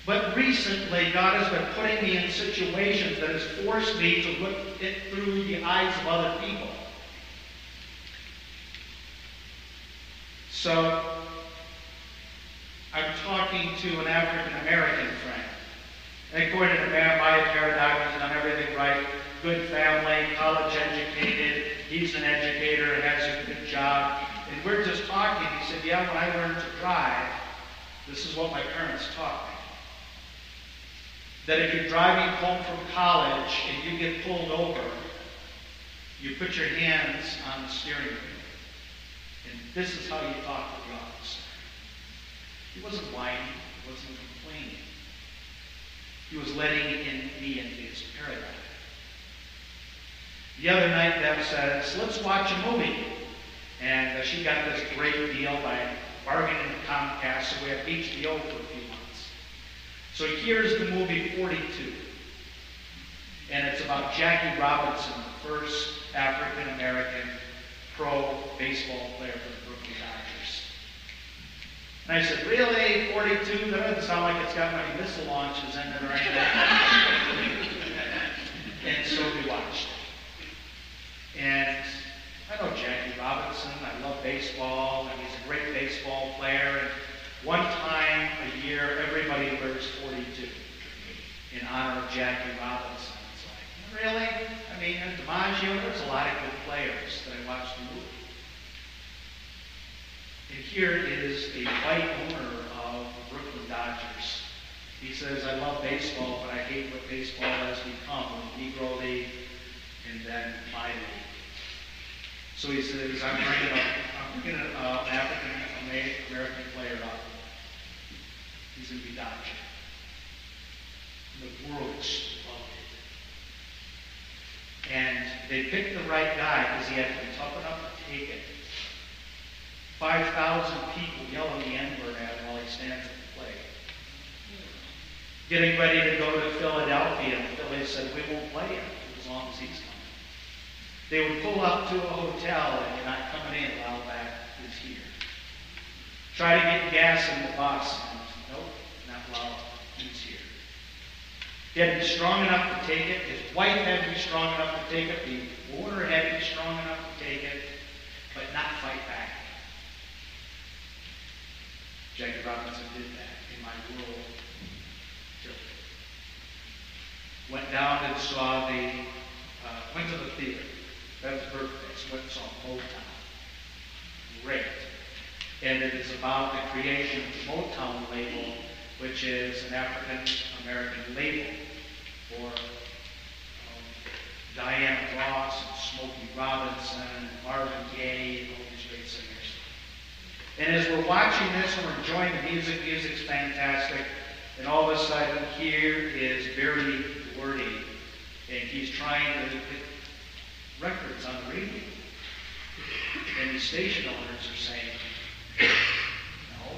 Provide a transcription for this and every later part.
But recently, God has been putting me in situations that has forced me to look it through the eyes of other people. So, I'm talking to an African American friend. And according to my paradigm, he's done everything right. Good family, college educated. He's an educator, has a good job. And we're just talking. He said, yeah, when I learned to drive, this is what my parents taught me. That if you're driving home from college and you get pulled over, you put your hands on the steering wheel. And this is how you talk to the officer. He wasn't whining. He wasn't complaining. He was letting me into his paradigm. The other night, Deb says, let's watch a movie. And she got this great deal by bargaining with Comcast, so we have HBO for a few months. So here's the movie 42. And it's about Jackie Robinson, the first African-American pro baseball player for the Brooklyn Dodgers. And I said, really? 42? That doesn't sound like it's got many missile launches in it or anything. And so we watched it. And I know Jackie Robinson. I love baseball, and he's a great baseball player. And one time a year, everybody wears 42 in honor of Jackie Robinson. It's like, really? I mean, at DiMaggio, there's a lot of good players that I watched the movie. And here is a white owner of the Brooklyn Dodgers. He says, I love baseball, but I hate what baseball has become with Negro League and then my league. So he says, I'm bringing an African-American player up. He's going to be Dodger. And the world exploded. And they picked the right guy because he had to be tough enough to take it. 5,000 people yelling the N-word at him while he stands at the plate. Getting ready to go to Philadelphia, and Philly said, we won't play him as long as he's coming. They would pull up to a hotel, and you're not coming in while that is here. Try to get gas in the bus, and nope, not while he's here. He had to be strong enough to take it. His wife had to be strong enough to take it. The owner had to be strong enough to take it, but not fight back. Jackie Robinson did that in my world. Went down and saw went to the theater. That was birthday, so went and saw Motown. Great. And it is about the creation of the Motown label, which is an African-American label for Diana Ross and Smokey Robinson and Marvin Gaye and all these great singers. And as we're watching this and we're enjoying the music, music's fantastic, and all of a sudden here is Barry Gordy, and he's trying to get records on the radio. And the station owners are saying, no,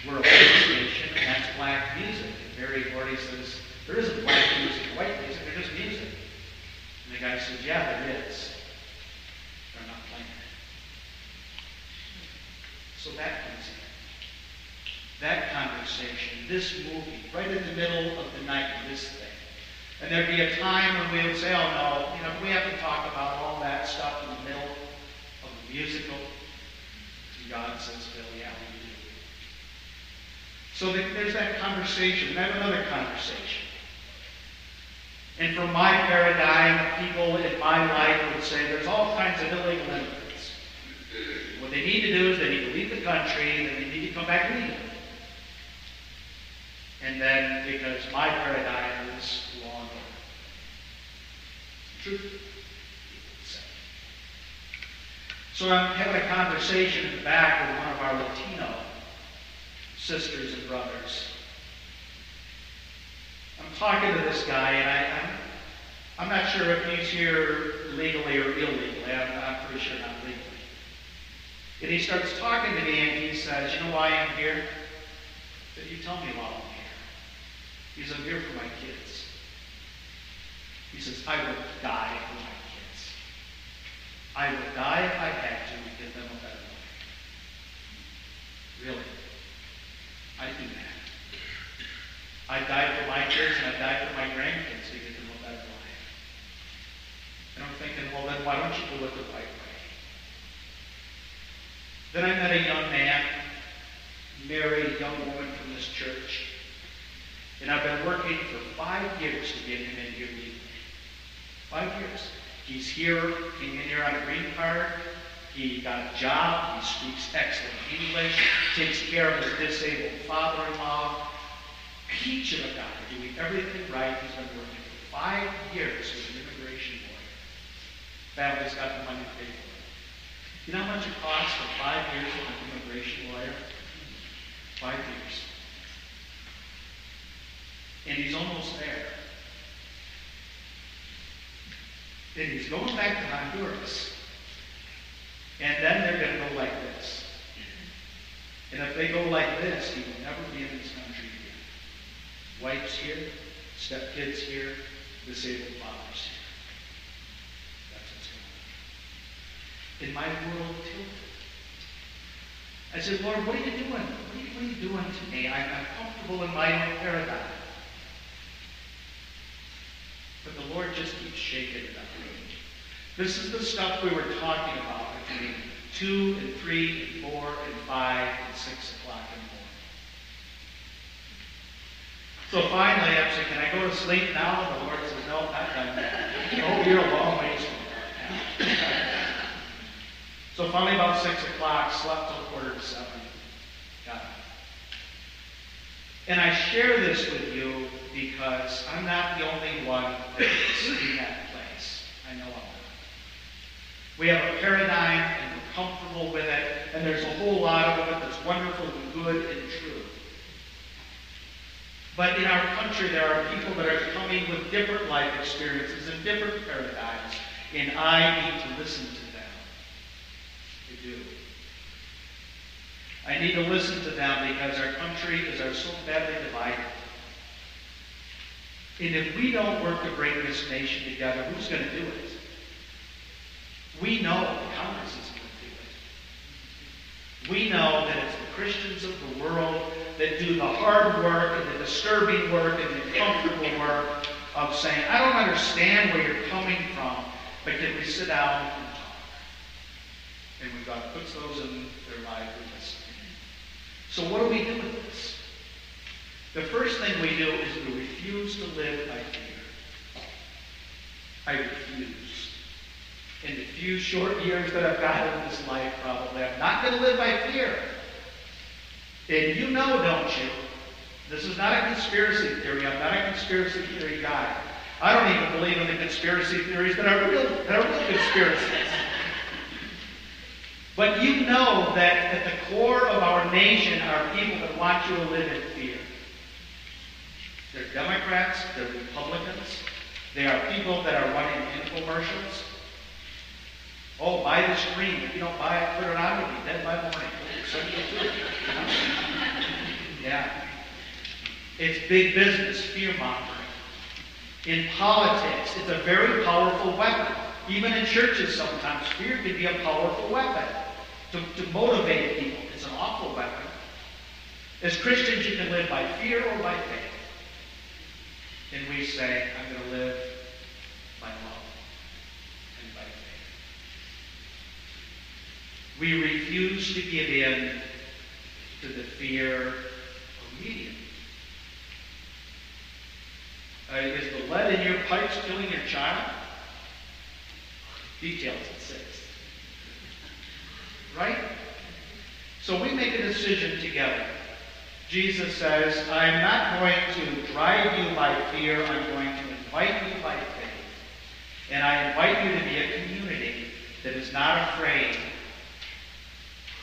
we're a white station, and that's black music. And Barry Gordy says, there isn't black music, white music, there's just music. And the guy says, yeah, there is. They're not playing it. So that comes in. That conversation, this movie, right in the middle of the night of this thing. And there'd be a time when we would say, oh no, we have to talk about all that stuff in the middle of the musical. And God says, Phil, yeah, we do. So there's that conversation, and then another conversation. And from my paradigm, people in my life would say there's all kinds of illegal immigrants. What they need to do is they need to leave the country, and they need to come back legally. And then, because my paradigm is law and order. Truth. So I'm having a conversation in the back with one of our Latino sisters and brothers. I'm talking to this guy, and I'm not sure if he's here legally or illegally. I'm pretty sure not legally. And he starts talking to me, and he says, you know why I'm here? That you tell me why I'm here. He says, I'm here for my kids. He says, I would die for my kids. I would die if I had to give them a better life. Really? I do that. I died for my kids and I died for my grandkids to get them a better life. And I'm thinking, well, then why don't you do it the right way? Then I met a young man, married a young woman from this church. And I've been working for 5 years to get him in here with me. 5 years. He's here, came in here on a green card. He got a job. He speaks excellent English. Takes care of his disabled father-in-law. Peach of a guy, doing everything right. He's been working for 5 years with an immigration lawyer. Family's got the money to pay for it. You know how much it costs for 5 years with an immigration lawyer? 5 years. And he's almost there. And he's going back to Honduras. And then they're going to go like this. And if they go like this, he will never be in this country again. Wife's here, stepkids here, disabled fathers here. That's what's going on. And my world tilted. I said, Lord, what are you doing? What are you doing to me? I'm comfortable in my own paradigm. But the Lord just keeps shaking it up. This is the stuff we were talking about between 2 and 3 and 4 and 5 and 6 o'clock in the morning. So finally, I said, can I go to sleep now? And the Lord says, no, not done yet. Oh, you're a long ways from that. So finally, about 6 o'clock, slept till 6:45. Got up. And I share this with you because I'm not the only one that's in that place. I know I'm not. We have a paradigm and we're comfortable with it, and there's a whole lot of it that's wonderful and good and true. But in our country, there are people that are coming with different life experiences and different paradigms, and I need to listen to them. I do. I need to listen to them because our country is so badly divided. And if we don't work to bring this nation together, who's going to do it? We know the Congress isn't going to do it. We know that it's the Christians of the world that do the hard work and the disturbing work and the comfortable work of saying, I don't understand where you're coming from, but can we sit down and talk? And when God puts those in their life, we listen. So what do we do with this? The first thing we do is we refuse to live by fear. I refuse. In the few short years that I've got in this life, probably, I'm not going to live by fear. And you know, don't you? This is not a conspiracy theory. I'm not a conspiracy theory guy. I don't even believe in the conspiracy theories that are real conspiracies. But you know that at the core of our nation are people that want you to live in fear. They're Democrats, they're Republicans, they are people that are running infomercials. Oh, buy this cream. If you don't buy it, put it on, you'll be dead by morning. Yeah. It's big business, fear-mongering. In politics, it's a very powerful weapon. Even in churches sometimes, fear can be a powerful weapon to motivate people. It's an awful weapon. As Christians, you can live by fear or by faith. And we say, I'm going to live by love and by faith. We refuse to give in to the fear of media. Is the lead in your pipes killing your child? Details at 6. Right? So we make a decision together. Jesus says, I'm not going to drive you by fear, I'm going to invite you by faith. And I invite you to be a community that is not afraid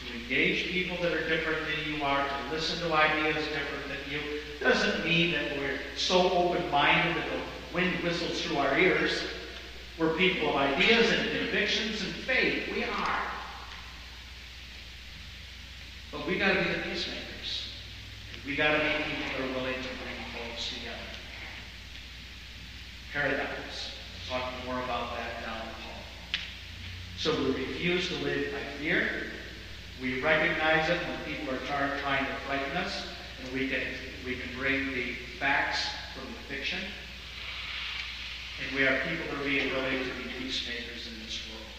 to engage people that are different than you are, to listen to ideas different than you. Doesn't mean that we're so open-minded that the wind whistles through our ears. We're people of ideas and convictions and faith. We are. But we got to be the peacemakers. We got to be people that are willing to bring folks together. Paradigms. We'll talk more about that down the hall. So we refuse to live by fear. We recognize it when people are trying to frighten us, and we can We can bring the facts from the fiction. And we are people that are being willing to be peacemakers in this world.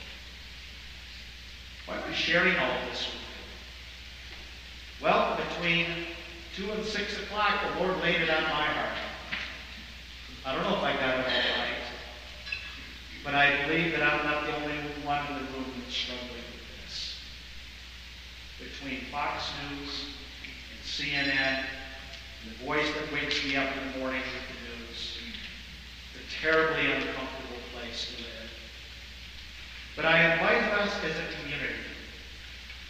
Why am I sharing all this with you? Well, between 2 and 6 o'clock, the Lord laid it on my heart. I don't know if I got it all right, but I believe that I'm not the only one in the room that's struggling with this. Between Fox News and CNN, and the voice that wakes me up in the morning with the news, it's a terribly uncomfortable place to live. But I invite us as a community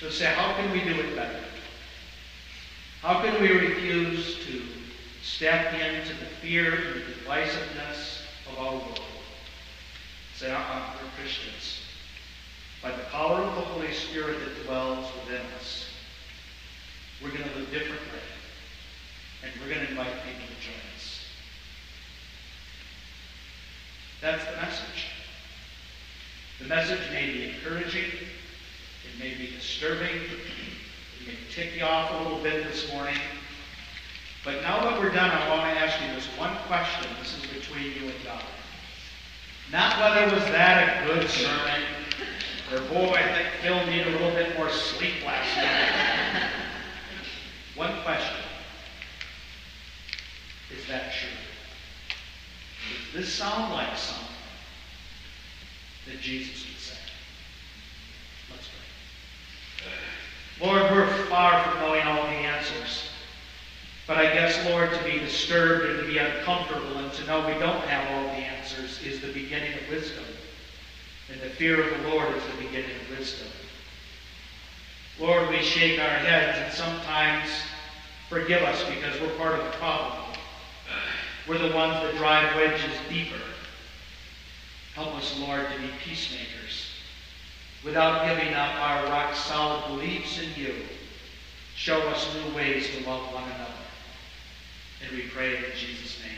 to say, how can we do it better? How can we refuse to step into the fear and the divisiveness of our world? Say, we're Christians. By the power of the Holy Spirit that dwells within us, we're going to live differently. And we're going to invite people to join us. That's the message. The message may be encouraging. It may be disturbing. It may tick you off a little bit this morning. But now that we're done, I want to ask you this one question. This is between you and God. Not whether was that a good sermon, or boy, I think Phil needed a little bit more sleep last night. One question. Is that true? Does this sound like something that Jesus would say? Let's pray. Lord, we're far from knowing all the answers. But I guess, Lord, to be disturbed and to be uncomfortable and to know we don't have all the answers is the beginning of wisdom. And the fear of the Lord is the beginning of wisdom. Lord, we shake our heads and sometimes forgive us because we're part of the problem. We're the ones that drive wedges deeper. Help us, Lord, to be peacemakers without giving up our rock-solid beliefs in you. Show us new ways to love one another. And we pray in Jesus' name.